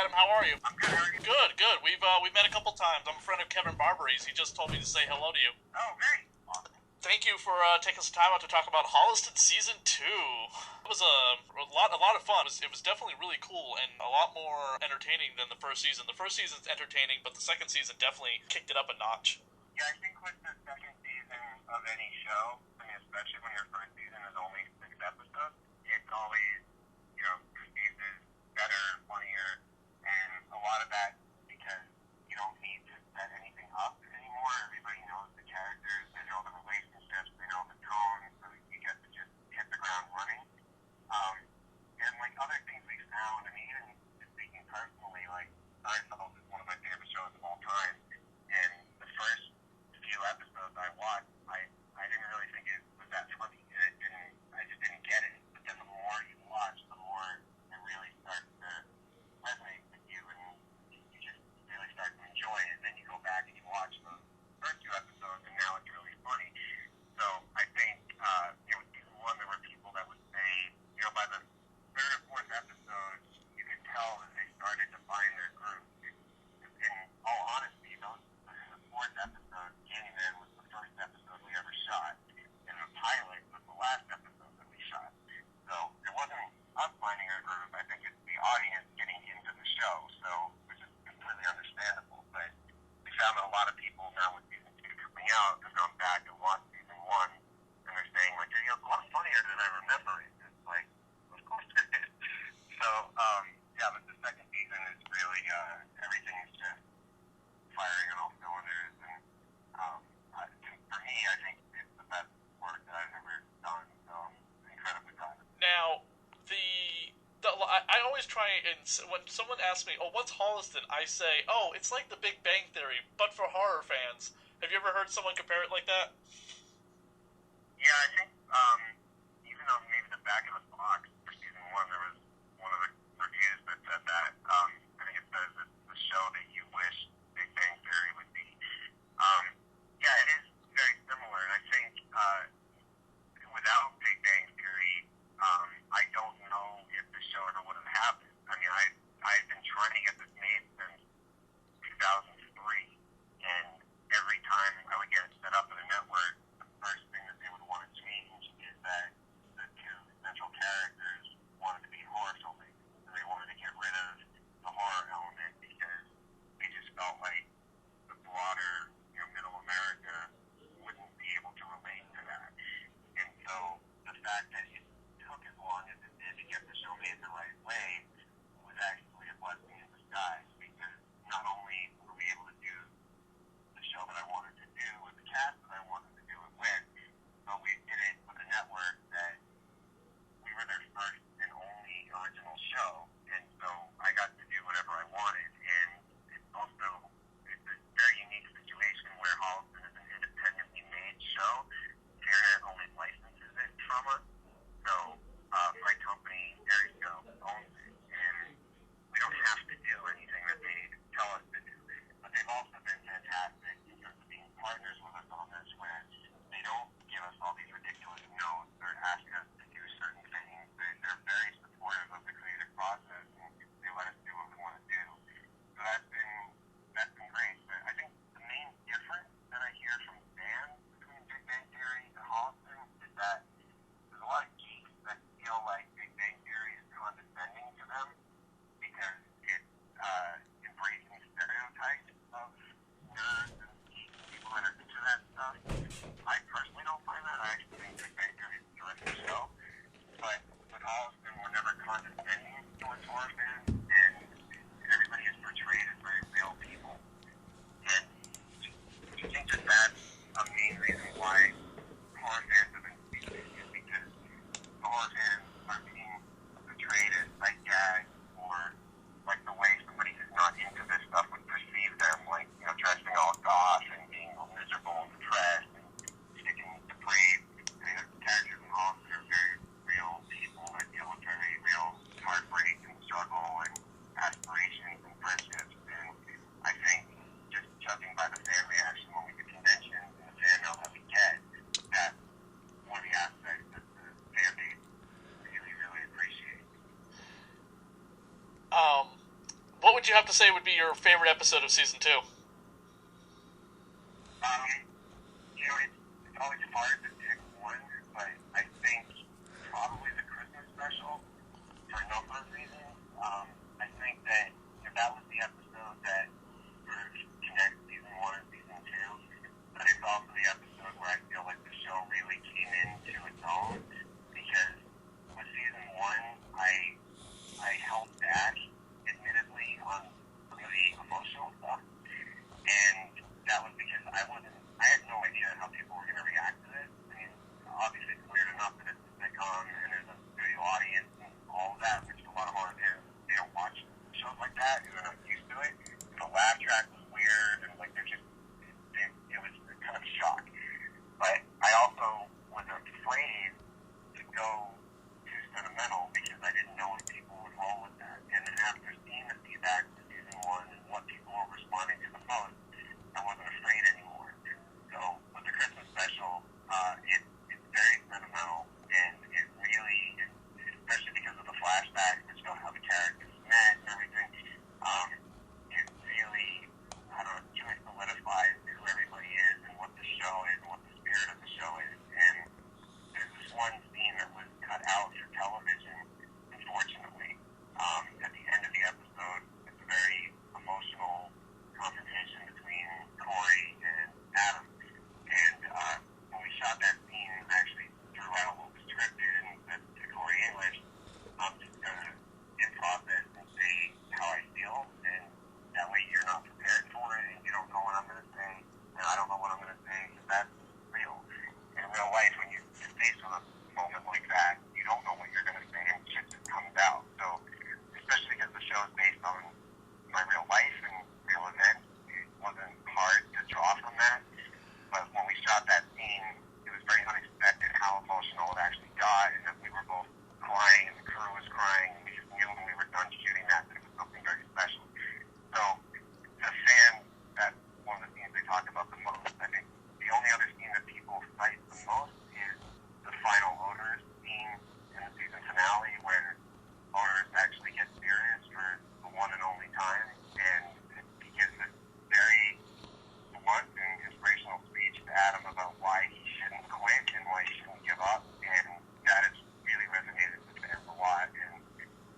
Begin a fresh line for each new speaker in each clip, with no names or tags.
Adam. How are you?
I'm good. How are you?
Good, good. We've met a couple times. I'm a friend of Kevin Barbary's. He just told me to say hello to you.
Oh, great. Awesome.
Thank you for taking some time out to talk about Holliston Season 2. It was a lot of fun. It was definitely really cool and a lot more entertaining than the first season. The first season's entertaining, but the second season definitely kicked it up a notch.
Yeah, I think with the second season of any show, I mean, especially when your first season is only 6 episodes, it's always, perceived as better, funnier, and a lot of that because you don't need to set anything up anymore. Everybody knows the characters, they know the relationships, they know the tone, so you get to just hit the ground running. And like other things we found, I mean, even speaking personally, like Seinfeld is one of my favorite shows of all time, and the first few episodes I watched, I didn't really think it was that funny. I just didn't get it. But then the more you watch, the more it really starts to resonate with you, and you just really start to enjoy it. And then you go back and you watch the first 2 episodes, and now it's really funny. So I think, season 1, there were people that would say, by the 3rd or 4th episode, you could tell that they started to find their groove. In all honesty, the 4th episode, Candyman, was the first episode we ever shot, and the pilot was the last episode that we shot. So it wasn't us finding our groove. I think it's the audience getting into the show, which is completely understandable. But we found that a lot of people now with season 2 coming out have gone back and watched season 1, and they're saying, like, a lot funnier than I remember it. It's like, of course it is. So, but the second season is really, everything is just firing on all cylinders, and for me, I think it's the best work that I've ever done, so I'm incredibly proud of it.
Now, I always try, and when someone asks me, oh, what's Holliston? I say, oh, it's like the Big Bang Theory, but for horror fans. Have you ever heard someone compare it like that?
Yeah, I think, even on maybe the back of the box for season 1, there was one of the reviews that said that. I think it says it's the show that you wish Big Bang Theory would be. Yeah, it is very similar, and I think without Big Bang Theory, I don't know if the show ever would have happened. I mean, I've been trying to get this made since 2003, and every time I would get it set up in a network, the first thing that they would want to change is that the 2 central characters wanted to be horror filmmakers, and they wanted to get rid of the horror element because they just felt like the broader, middle America wouldn't be able to relate to that. And so the fact that it took as long as it did to get the show made the right way was actually a blessing in disguise, because not only were we able to do the show that I wanted to do with the cast that I wanted to do it with, but we did it with a network that we were their first and only original show, and so I got to do whatever I wanted. And it's a very unique situation where Holliston is an independently made show. Internet only licenses it from us, so my company, Aeroscope, owns it, and we don't have to do anything that they tell us to do. But they've also been fantastic in terms of being partners with us on this, where they don't give us all these ridiculous notes or ask us to do certain things. They're very supportive of the creative process, and they let us do what we want to do. So that's been great. But I think the main difference that I hear from fans between Big Bang Theory and Holliston is that there's a lot of geeks that feel like Big Bang Theory is condescending to them because it's embracing stereotypes of nerds and geeks and people that are into that stuff. I personally don't find that. I actually think Big Bang Theory is a terrific show. But with Holliston, we're never condescending towards horror fans, and everybody is portrayed as very real people. And I think that that's a main reason why horror fans have been speaking, is because horror fans are being portrayed as like gags, or like the way somebody who's not into this stuff would perceive them, like, dressing all goth and being all miserable and depressed and sticking depraved. I mean, the characters in Holliston are very real people that deal with very real heartbreak and struggle and aspirations and friendships. And I think, just judging by the fan reaction when we did convention,
would you have to say would be your favorite episode of season 2?
You know, it's always hard to pick one, but I think probably the Christmas special for a number of reasons. I think that that was the episode that sort of connects season 1 and season 2, but it's also the episode where I feel like the show really came into its own, because with season 1, I held back, admittedly, on some of the emotional stuff, and that was because I had no idea how people were going to react to this. I mean, obviously it's weird enough that it's a sitcom and there's a studio audience and all of that, which a lot of them they don't watch shows like that, and they're not used to it. And the laugh track was weird, and like it was kind of a shock. But I also was afraid to go too sentimental because I didn't know if people would roll with that. And then after seeing the feedback for season 1 and what people were responding to the most, I wasn't afraid anymore. So with the Christmas special, it's very sentimental, and it really, especially because of the flashbacks that show how the characters met and everything, it really, I don't know, really solidifies who everybody is and what the show is and what the spirit of the show is. And there's this one scene that was cut out for television, unfortunately. At the end of the episode, it's a very emotional confrontation between Corey and Adam. And when we shot that scene, I actually threw out what was scripted and said to Corey English, I'm just going to improv this and say how I feel, and that way you're not prepared for it, and you don't know what I'm going to say, and I don't know what I'm going to say, because that's real. In real life, when you're faced with a moment like that, you don't know what you're going to say, and shit just comes out. So, especially because the show is based on my real life and real events, it wasn't hard to draw from that. But when we shot that scene, it was very unexpected how emotional it actually got, and that we were both crying, and the crew was crying, and we just knew when we were done shooting that it was something very special. So, the fans, that's one of the scenes they talk about the most. I think the only other scene that people cite the most is the final Owners scene in the season finale, where Owners actually gets serious for the one and only time, and he gives this very blunt and inspirational speech to Adam about why he shouldn't quit and why he shouldn't give up, and that has really resonated with fans a lot. And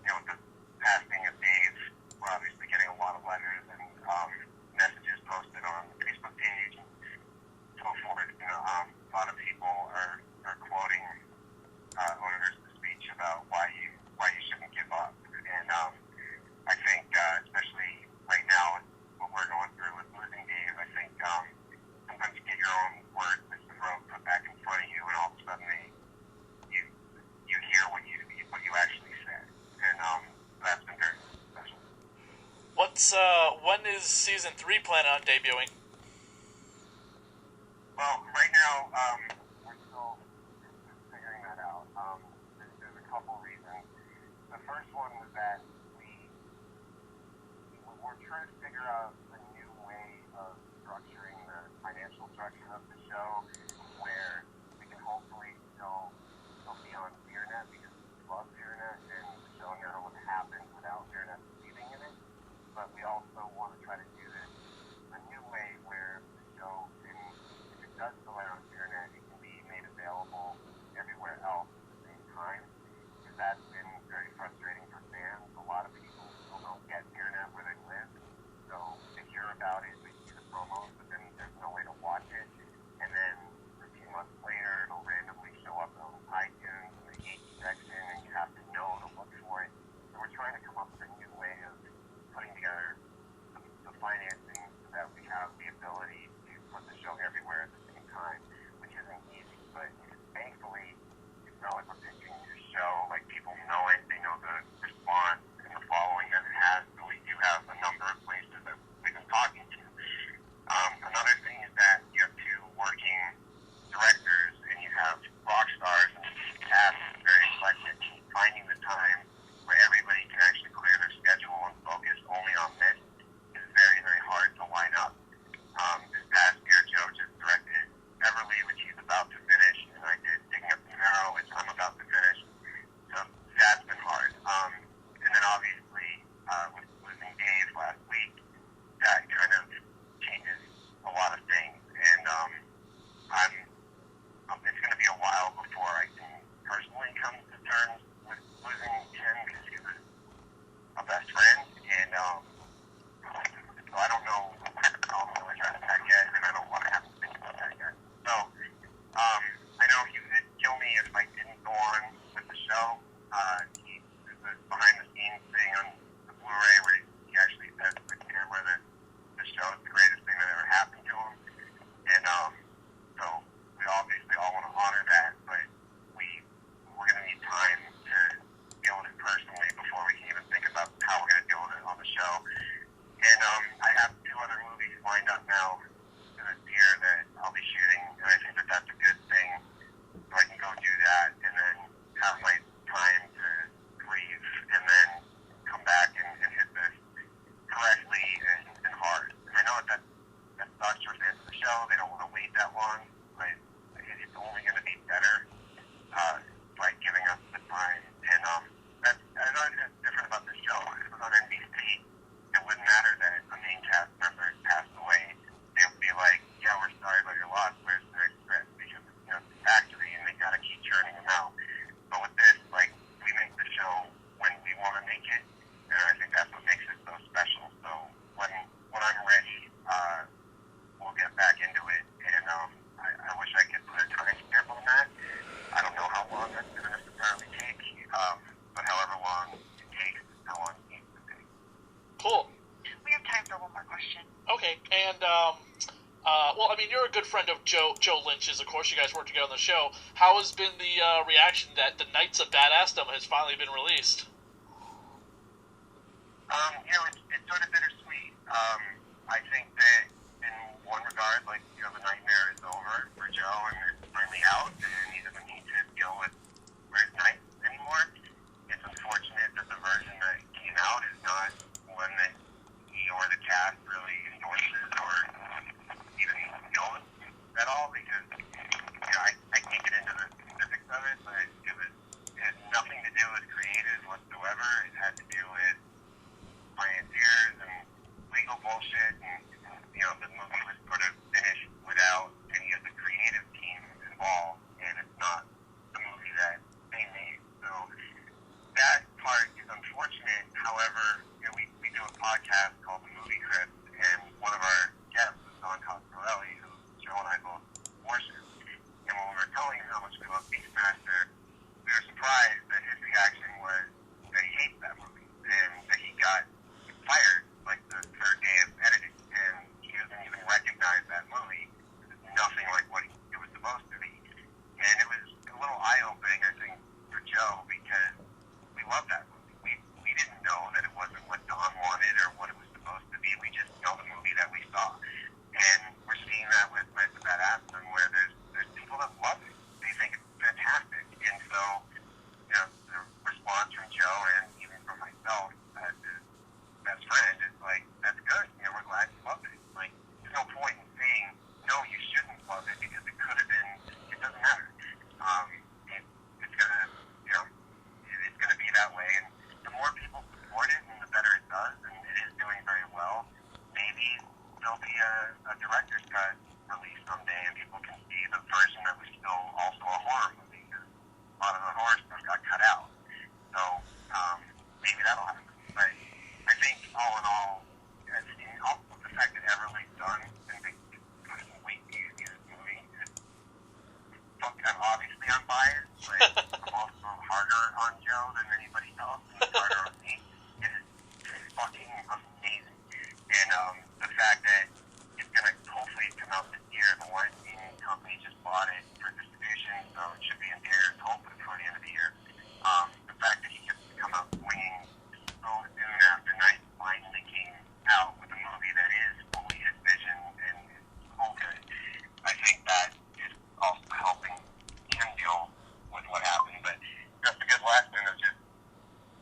with the passing of Dave, we're obviously getting a lot of letters and messages posted on the Facebook page and so forth. A lot of people are quoting Owners' speech about why you shouldn't give up. And I think, especially right now, what we're going through with losing Dave, I think sometimes you get your own words that you wrote put back in front of you, and all of a sudden you hear what you actually said, and that's been very special.
When is season 3 planning on debuting?
Well, right now we're still figuring that out. There's a couple reasons. The first one was that we're trying to figure out a new way of structuring the financial structure of the show, where we can hopefully still be on FearNet, because we love FearNet, and the show never would happen without FearNet believing in it. But we also want to try to do this a new way where the show, if it does still air on FearNet, it can be made available everywhere else at the same time, because that's been very frustrating for fans. A lot of people still don't get FearNet where they live, so they hear about it, they see the promos, but then there's no way to watch it, and then a few months later, it'll randomly show up on iTunes in the geeky section, and you have to know to look for it. So we're trying to come up with a new way of putting together the financing so that we have the ability to put the show everywhere at the same time, which isn't easy, but thankfully it's not like we're pitching the show, like people know it, they know the response and the following that it has, so we do have a number of places that we've been talking to. Another thing is that you have two working directors, and you have rock stars, and the cast is very eclectic. Finding the time where everybody can actually clear their schedule and focus only on this is very, very hard to line up. This past year, Joe just directed Everly, which he's about to finish, and I did Digging Up the Marrow, which I'm about to finish. So that's been hard. And then obviously, with losing Dave show. If it was on NBC, it wouldn't matter that a main cast member passed away. They would be like, yeah, we're sorry about your loss. Where's the next script? Because it's a factory and they gotta keep churning them out. But with this, like, we make the show when we want to make it, and I think that's what makes it so special. So when I'm ready, we'll get back into it. And I wish I could put a time stamp on that. I don't know how long that's going to necessarily take, but however long it takes, how long it needs to take.
Cool.
We have time for one more question.
Okay, and well, I mean, you're a good friend of Joe Lynch's. Of course, you guys work together on the show. How has been the reaction that the Knights of Badassdom has finally been released?
It's sort of bittersweet. I think that in one regard, like, the nightmare is over for Joe and it's finally out, and he doesn't need to deal with Red Knights anymore. It's unfortunate that the version that came out is not one that he or the cast really endorses or even knows at all, because I can't get into the specifics of it, but it had nothing to do with creative whatsoever. It had to do with financiers and legal bullshit, and the movie was sort of finished without any of the creative team involved, and it's not the movie that they made. So that part is unfortunate. However, we do a podcast called The Movie Chris, and one of our guests is Don Coscarelli, who Joe and I both worship. And when we were telling him how much we love Beastmaster, we were surprised that his reaction was that he hates that movie, and that he got fired like the third day of editing, and he doesn't even recognize that movie. It's nothing like what it was supposed to be. And it was a little eye-opening, I think, for Joe, because we love that movie. We didn't know that it wasn't what Don wanted or what it was supposed to be. We just know the movie that we saw. And we're seeing that with Knights of Badassdom, where there's people that love it. They think it's fantastic. And so, the response from Joe and even from myself as his best friend is like, that's good. We're glad you loved it. Like, there's no point in saying, no, you shouldn't love it, because it could have been, it doesn't matter. It's gonna be that way, and the more people support it, and the better it does, and it is doing very well. Maybe there'll be a director's cut release someday, and people can see the version that was still also a horror movie, because a lot of the horror stuff got cut out. So maybe that'll happen. But I think all in all, the fact that Everly's done and they put some weight to this movie, obviously I'm biased, but I'm also harder on Joe than anybody else, and he's harder on me. It is fucking amazing. And the fact that it's going to hopefully come out this year, the Weinstein Company just bought it for distribution, so it should be in theaters hopefully before the end of the year. The fact that he gets to come out swinging so soon after Night finally came out with a movie that is fully his vision and is so good, I think that is also helping him deal with what happened. But just because last thing is just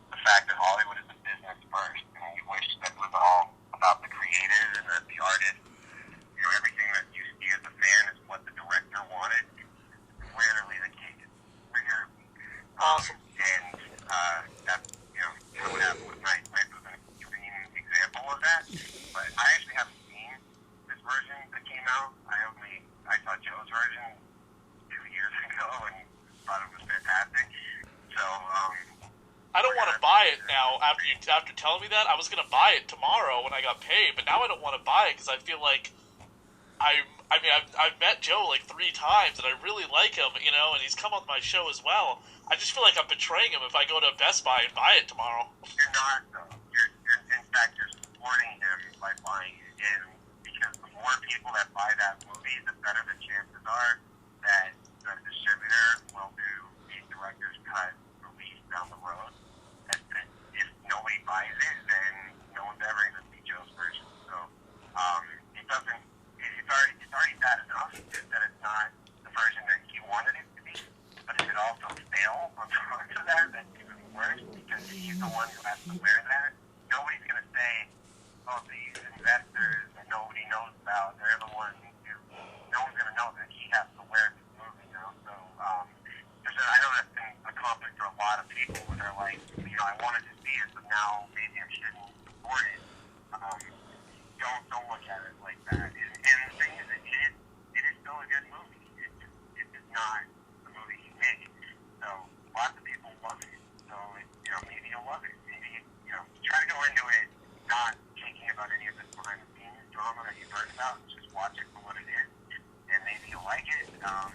the fact that Hollywood is a business first, and you wish that it was all about the creative and the artist. Everything that you see as a fan is what the director wanted. It's rarely the case. Rarely.
Awesome.
And that's kind of what happened with Night. Night was an extreme example of that. But I actually haven't seen this version that came out. I saw Joe's version 2 years ago and thought it was fantastic. So
I don't want to buy it now. After telling me that, I was gonna buy it tomorrow when I got paid, but now I don't want to buy it because I feel like I've met Joe like 3 times and I really like him, and he's come on my show as well. I just feel like I'm betraying him if I go to Best Buy and buy it tomorrow.
You're not, though. In fact, you're supporting him by buying it. And because the more people that buy that movie, the better the chances are that the distributor will do a director's cut release down the road. And if nobody buys it, then no one's ever going to see Joe's version. So it doesn't. It's already bad enough that it's not the version that he wanted it to be. But if it also fails on top of that, that's even worse, because he's the one who has to wear that. Nobody's going to say, oh, these investors that nobody knows about, they're the ones who, no one's going to know that he has to wear this movie now. So I know that's been a conflict for a lot of people where they're like, I wanted to see it, but now maybe maybe I shouldn't support it. Don't look at it like that. And the thing is, it is still a good movie. It is not the movie he made. So lots of people love it. So maybe you'll love it. Maybe try to go into it not thinking about any of the behind the scenes drama that you've heard about. Just watch it for what it is, and maybe you'll like it, and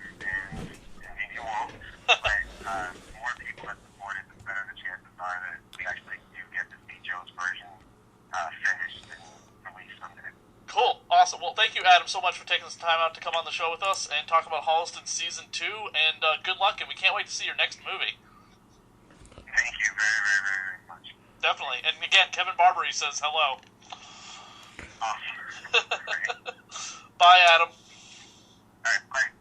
maybe you won't. But more people that support it, the better the chances are that we actually do get to see Joe's version finished and released someday.
Cool. Awesome. Well, thank you, Adam, so much for taking some time out to come on the show with us and talk about Holliston Season 2, and good luck, and we can't wait to see your next movie.
Thank you very, very, very, very much.
Definitely. And again, Kevin Barbary says hello.
Awesome.
Bye, Adam.
All right, bye.